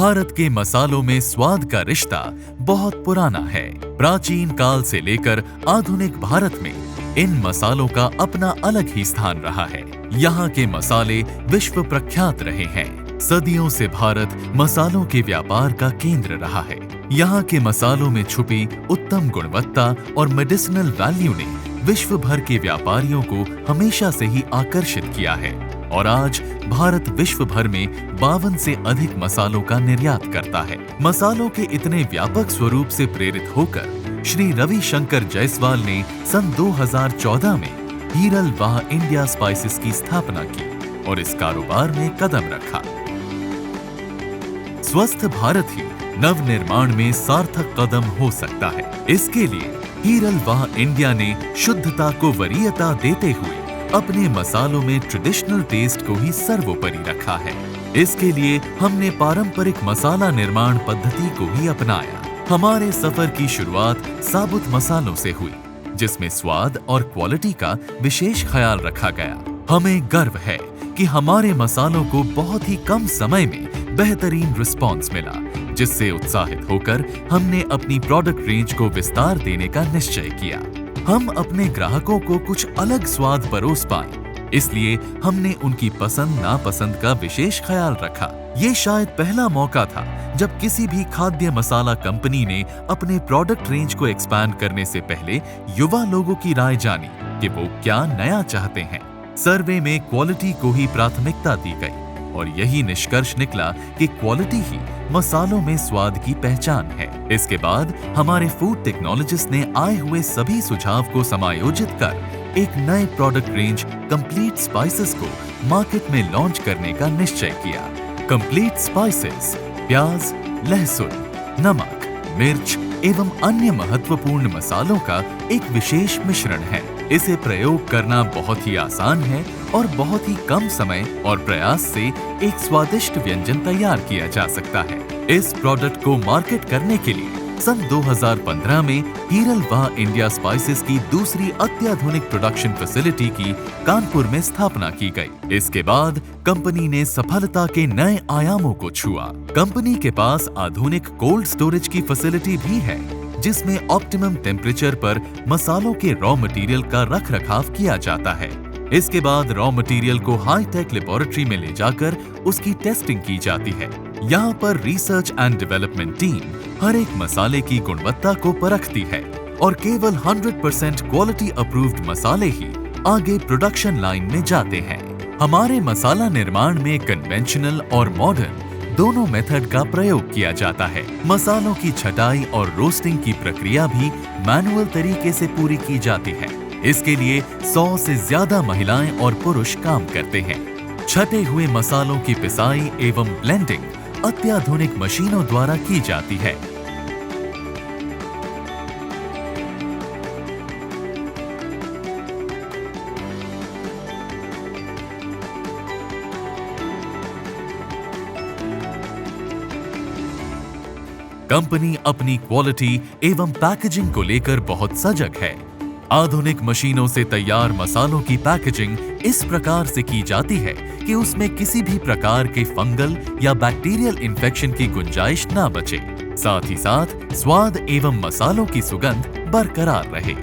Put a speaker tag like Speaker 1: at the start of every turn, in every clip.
Speaker 1: भारत के मसालों में स्वाद का रिश्ता बहुत पुराना है। प्राचीन काल से लेकर आधुनिक भारत में इन मसालों का अपना अलग ही स्थान रहा है। यहाँ के मसाले विश्व प्रख्यात रहे हैं। सदियों से भारत मसालों के व्यापार का केंद्र रहा है। यहाँ के मसालों में छुपी उत्तम गुणवत्ता और मेडिसिनल वैल्यू ने विश्व भर के व्यापारियों को हमेशा से ही आकर्षित किया है और आज भारत विश्व भर में 52 से अधिक मसालों का निर्यात करता है। मसालों के इतने व्यापक स्वरूप से प्रेरित होकर श्री रविशंकर जायसवाल ने सन 2014 में हीरल वाह इंडिया स्पाइसेस की स्थापना की और इस कारोबार में कदम रखा। स्वस्थ भारत ही नव निर्माण में सार्थक कदम हो सकता है। इसके लिए हीरल वाह इंडिया ने शुद्धता को वरीयता देते हुए अपने मसालों में ट्रेडिशनल टेस्ट को ही सर्वोपरि रखा है। इसके लिए हमने पारंपरिक मसाला निर्माण पद्धति को ही अपनाया। हमारे सफर की शुरुआत साबुत मसालों से हुई, जिसमें स्वाद और क्वालिटी का विशेष ख्याल रखा गया। हमें गर्व है कि हमारे मसालों को बहुत ही कम समय में बेहतरीन रिस्पॉन्स मिला, जिससे उत्साहित होकर हमने अपनी प्रोडक्ट रेंज को विस्तार देने का निश्चय किया। हम अपने ग्राहकों को कुछ अलग स्वाद परोस पाएं, इसलिए हमने उनकी पसंद नापसंद का विशेष ख्याल रखा। ये शायद पहला मौका था जब किसी भी खाद्य मसाला कंपनी ने अपने प्रोडक्ट रेंज को एक्सपैंड करने से पहले युवा लोगों की राय जानी कि वो क्या नया चाहते हैं। सर्वे में क्वालिटी को ही प्राथमिकता दी गई और यही निष्कर्ष निकला कि क्वालिटी ही मसालों में स्वाद की पहचान है। इसके बाद हमारे फूड टेक्नोलॉजिस्ट ने आए हुए सभी सुझाव को समायोजित कर एक नए प्रोडक्ट रेंज कंप्लीट स्पाइसेस को मार्केट में लॉन्च करने का निश्चय किया। कंप्लीट स्पाइसेस प्याज, लहसुन, नमक, मिर्च एवं अन्य महत्वपूर्ण मसालों का एक विशेष मिश्रण है। इसे प्रयोग करना बहुत ही आसान है और बहुत ही कम समय और प्रयास से एक स्वादिष्ट व्यंजन तैयार किया जा सकता है। इस प्रोडक्ट को मार्केट करने के लिए सन 2015 में हीरल वाह इंडिया स्पाइसेस की दूसरी अत्याधुनिक प्रोडक्शन फैसिलिटी की कानपुर में स्थापना की गई। इसके बाद कंपनी ने सफलता के नए आयामों को छुआ। कंपनी के पास आधुनिक कोल्ड स्टोरेज की फैसिलिटी भी है, जिसमें ऑप्टिमम टेम्परेचर पर मसालों के रॉ मटेरियल का रखरखाव किया जाता है। इसके बाद रॉ मटेरियल को हाई टेक लेबोरेटरी में ले जाकर उसकी टेस्टिंग की जाती है। यहाँ पर रिसर्च एंड डेवलपमेंट टीम हर एक मसाले की गुणवत्ता को परखती है और केवल 100% क्वालिटी अप्रूव्ड मसाले ही आगे प्रोडक्शन लाइन में जाते हैं। हमारे मसाला निर्माण में कन्वेंशनल और मॉडर्न दोनों मेथड का प्रयोग किया जाता है। मसालों की छटाई और रोस्टिंग की प्रक्रिया भी मैनुअल तरीके से पूरी की जाती है। इसके लिए 100 से ज्यादा महिलाएं और पुरुष काम करते हैं। छटे हुए मसालों की पिसाई एवं ब्लेंडिंग अत्याधुनिक मशीनों द्वारा की जाती है। कंपनी अपनी क्वालिटी एवं पैकेजिंग को लेकर बहुत सजग है। आधुनिक मशीनों से तैयार मसालों की पैकेजिंग इस प्रकार से की जाती है कि उसमें किसी भी प्रकार के फंगल या बैक्टीरियल इन्फेक्शन की गुंजाइश ना बचे, साथ ही साथ स्वाद एवं मसालों की सुगंध बरकरार रहे।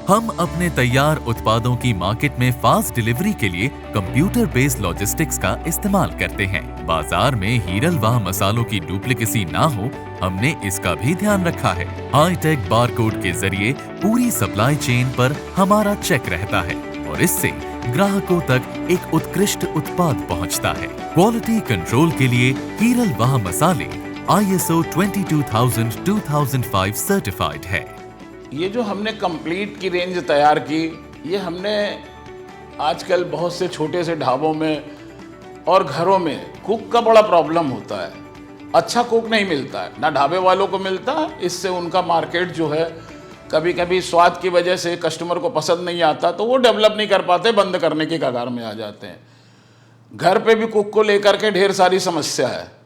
Speaker 1: हम अपने तैयार उत्पादों की मार्केट में फास्ट डिलीवरी के लिए कंप्यूटर बेस्ड लॉजिस्टिक्स का इस्तेमाल करते हैं। बाजार में हीरल वाह मसालों की डुप्लीकेसी ना हो, हमने इसका भी ध्यान रखा है। हाईटेक बारकोड के जरिए पूरी सप्लाई चेन पर हमारा चेक रहता है और इससे ग्राहकों तक एक उत्कृष्ट उत्पाद पहुंचता है। क्वालिटी कंट्रोल के लिए हीरल वाह मसाले ISO 22000-2005 सर्टिफाइड है।
Speaker 2: ये जो हमने कंप्लीट की रेंज तैयार की, ये हमने आजकल बहुत से छोटे से ढाबों में और घरों में कुक का बड़ा प्रॉब्लम होता है। अच्छा कुक नहीं मिलता है, ना ढाबे वालों को मिलता है। इससे उनका मार्केट जो है कभी कभी स्वाद की वजह से कस्टमर को पसंद नहीं आता, तो वो डेवलप नहीं कर पाते, बंद करने की कगार में आ जाते हैं। घर पे भी कुक को लेकर के ढेर सारी समस्या है।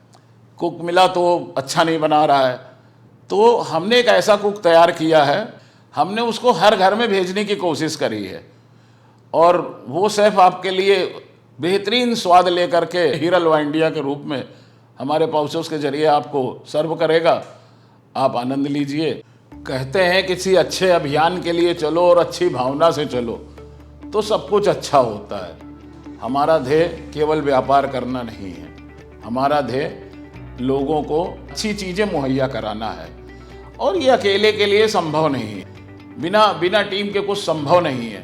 Speaker 2: कुक मिला तो अच्छा नहीं बना रहा है। तो हमने एक ऐसा कुक तैयार किया है, हमने उसको हर घर में भेजने की कोशिश करी है और वो शेफ़ आपके लिए बेहतरीन स्वाद लेकर के हीरा हलवा इंडिया के रूप में हमारे पाउचेस के जरिए आपको सर्व करेगा। आप आनंद लीजिए। कहते हैं किसी अच्छे अभियान के लिए चलो और अच्छी भावना से चलो तो सब कुछ अच्छा होता है। हमारा ध्येय केवल व्यापार करना नहीं है, हमारा ध्येय लोगों को अच्छी चीज़ें मुहैया कराना है और ये अकेले के लिए संभव नहीं है, बिना टीम के कुछ संभव नहीं है।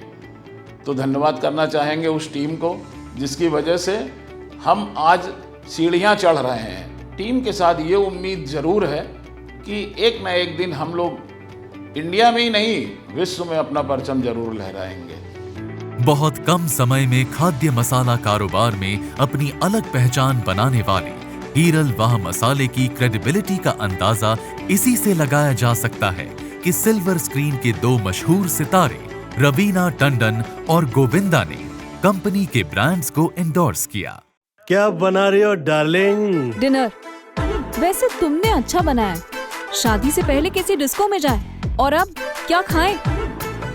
Speaker 2: तो धन्यवाद करना चाहेंगे उस टीम को जिसकी वजह से हम आज सीढ़ियां चढ़ रहे हैं। टीम के साथ ये उम्मीद ज़रूर है कि एक ना एक दिन हम लोग इंडिया में ही नहीं विश्व में अपना परचम जरूर लहराएंगे।
Speaker 1: बहुत कम समय में खाद्य मसाला कारोबार में अपनी अलग पहचान बनाने वाले हीरल वाह मसाले की क्रेडिबिलिटी का अंदाजा इसी से लगाया जा सकता है कि सिल्वर स्क्रीन के दो मशहूर सितारे रवीना टंडन और गोविंदा ने कंपनी के ब्रांड्स को एंडोर्स किया।
Speaker 3: क्या बना रही हो डार्लिंग?
Speaker 4: डिनर। वैसे तुमने अच्छा बनाया। शादी से पहले किसी डिस्को में जाए और अब क्या खाएं?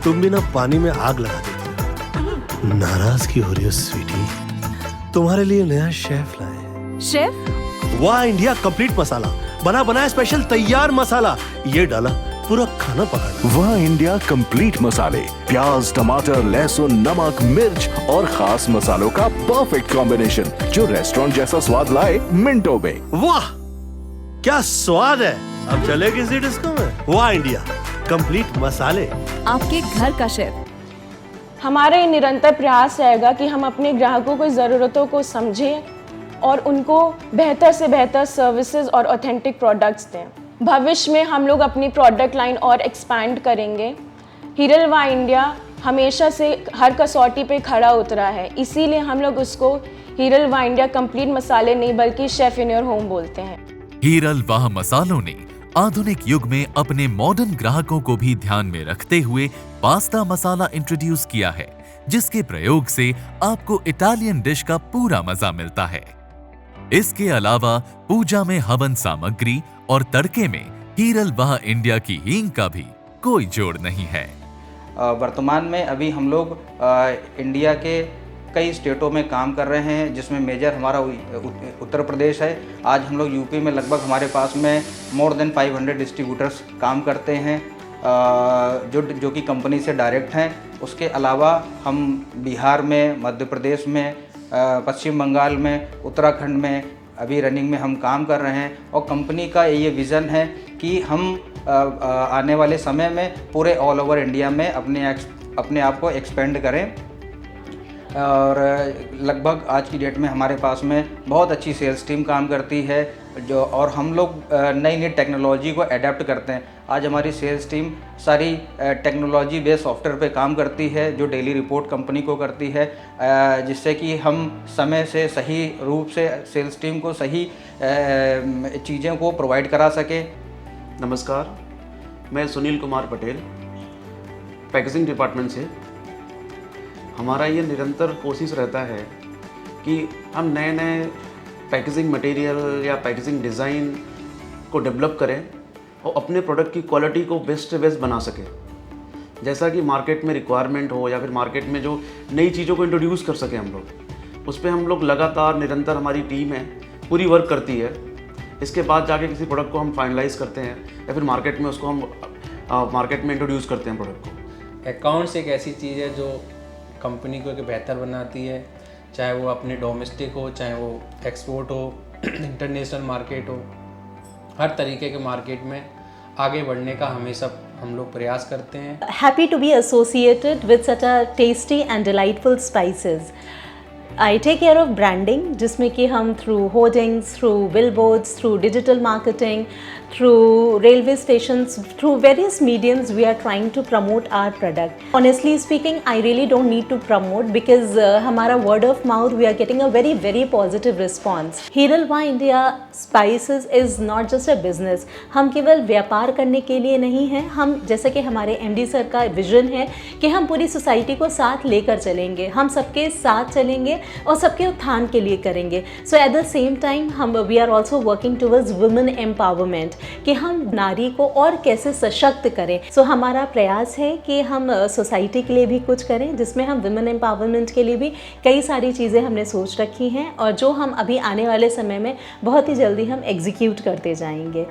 Speaker 3: तुम भी ना पानी में आग लगा देती हो। नाराज की हो रही हो स्वीटी? तुम्हारे लिए नया शेफ लाए।
Speaker 4: शेफ?
Speaker 3: वाह इंडिया कंप्लीट मसाला, बना बनाया स्पेशल तैयार मसाला, ये डाला पूरा खाना पकाना।
Speaker 5: वाह इंडिया कंप्लीट मसाले, प्याज, टमाटर, लहसुन, नमक, मिर्च और खास मसालों का परफेक्ट कॉम्बिनेशन जो रेस्टोरेंट जैसा स्वाद लाए मिनटों में।
Speaker 3: वाह क्या स्वाद है। अब चले किसी डिस्को में। वाह इंडिया कंप्लीट मसाले,
Speaker 4: आपके घर का शेफ।
Speaker 6: हमारा ये निरंतर प्रयास रहेगा कि हम अपने ग्राहकों की ज़रूरतों को समझें और उनको बेहतर से बेहतर सर्विसेज और ऑथेंटिक प्रोडक्ट्स दें। भविष्य में हम लोग अपनी प्रोडक्ट लाइन और एक्सपैंड करेंगे। हीरा हलवा इंडिया हमेशा से हर कसौटी पे खड़ा उतरा है, इसीलिए हम लोग उसको हीरा हलवा इंडिया कंप्लीट मसाले नहीं बल्कि शेफ इन योर होम बोलते हैं।
Speaker 1: हीरल वाह मसालों ने आधुनिक युग में अपने मॉडर्न ग्राहकों को भी ध्यान में रखते हुए पास्ता मसाला इंट्रोड्यूस किया है, जिसके प्रयोग से आपको इटालियन डिश का पूरा मजा मिलता है। इसके अलावा पूजा में हवन सामग्री और तड़के में हीरल वाह इंडिया की हींग का भी कोई जोड़ नहीं है।
Speaker 7: वर्तमान में अभी हम लोग इंडिया के कई स्टेटों में काम कर रहे हैं, जिसमें मेजर हमारा उत्तर प्रदेश है। आज हम लोग यूपी में लगभग हमारे पास में मोर देन 500 डिस्ट्रीब्यूटर्स काम करते हैं जो कि कंपनी से डायरेक्ट हैं। उसके अलावा हम बिहार में, मध्य प्रदेश में, पश्चिम बंगाल में, उत्तराखंड में अभी रनिंग में हम काम कर रहे हैं और कंपनी का ये विज़न है कि हम आने वाले समय में पूरे ऑल ओवर इंडिया में अपने आप को एक्सपेंड करें और लगभग आज की डेट में हमारे पास में बहुत अच्छी सेल्स टीम काम करती है और हम लोग नई नई टेक्नोलॉजी को अडेप्ट करते हैं। आज हमारी सेल्स टीम सारी टेक्नोलॉजी बेस्ड सॉफ्टवेयर पे काम करती है जो डेली रिपोर्ट कंपनी को करती है, जिससे कि हम समय से सही रूप से सेल्स टीम को सही चीज़ों को प्रोवाइड करा सके।
Speaker 8: नमस्कार, मैं सुनील कुमार पटेल, पैकेजिंग डिपार्टमेंट से। हमारा ये निरंतर कोशिश रहता है कि हम नए नए पैकेजिंग मटेरियल या पैकेजिंग डिज़ाइन को डेवलप करें और अपने प्रोडक्ट की क्वालिटी को बेस्ट से बेस्ट बना सकें। जैसा कि मार्केट में रिक्वायरमेंट हो या फिर मार्केट में जो नई चीज़ों को इंट्रोड्यूस कर सकें हम लोग, उस पर हम लोग लगातार निरंतर हमारी टीम है पूरी वर्क करती है। इसके बाद जाके किसी प्रोडक्ट को हम फाइनलाइज करते हैं या फिर मार्केट में उसको हम मार्केट में इंट्रोड्यूस करते हैं प्रोडक्ट को।
Speaker 9: अकाउंट्स एक ऐसी चीज़ है जो कंपनी को एक बेहतर बनाती है, चाहे वो अपने डोमेस्टिक हो, चाहे वो एक्सपोर्ट हो, इंटरनेशनल मार्केट हो। हर तरीके के मार्केट में आगे बढ़ने का हमेशा हम लोग प्रयास करते हैं।
Speaker 10: Happy to be associated with such a tasty and delightful spices. I take care of branding, जिसमें कि हम through hoardings, through billboards, through digital marketing, through railway stations, through various mediums we are trying to promote our product. Honestly speaking, I really don't need to promote because हमारा word of mouth we are getting a very very positive response. Heera halwa India spices is not just a business. हम केवल व्यापार करने के लिए नहीं हैं, हम जैसे कि हमारे MD सर का विजन है कि हम पूरी सोसाइटी को साथ लेकर चलेंगे, हम सबके साथ चलेंगे और सबके उत्थान के लिए करेंगे। So at the same time हम we are also working towards women empowerment, कि हम नारी को और कैसे सशक्त करें। सो हमारा प्रयास है कि हम सोसाइटी के लिए भी कुछ करें, जिसमें हम वुमेन एम्पावरमेंट के लिए भी कई सारी चीज़ें हमने सोच रखी हैं और जो हम अभी आने वाले समय में बहुत ही जल्दी हम एग्जीक्यूट करते जाएंगे।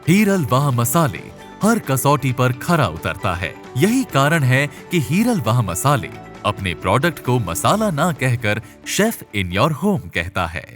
Speaker 1: हीरल वाह मसाले हर कसौटी पर खरा उतरता है। यही कारण है कि हीरल वाह मसाले अपने प्रोडक्ट को मसाला ना कहकर शेफ इन योर होम कहता है।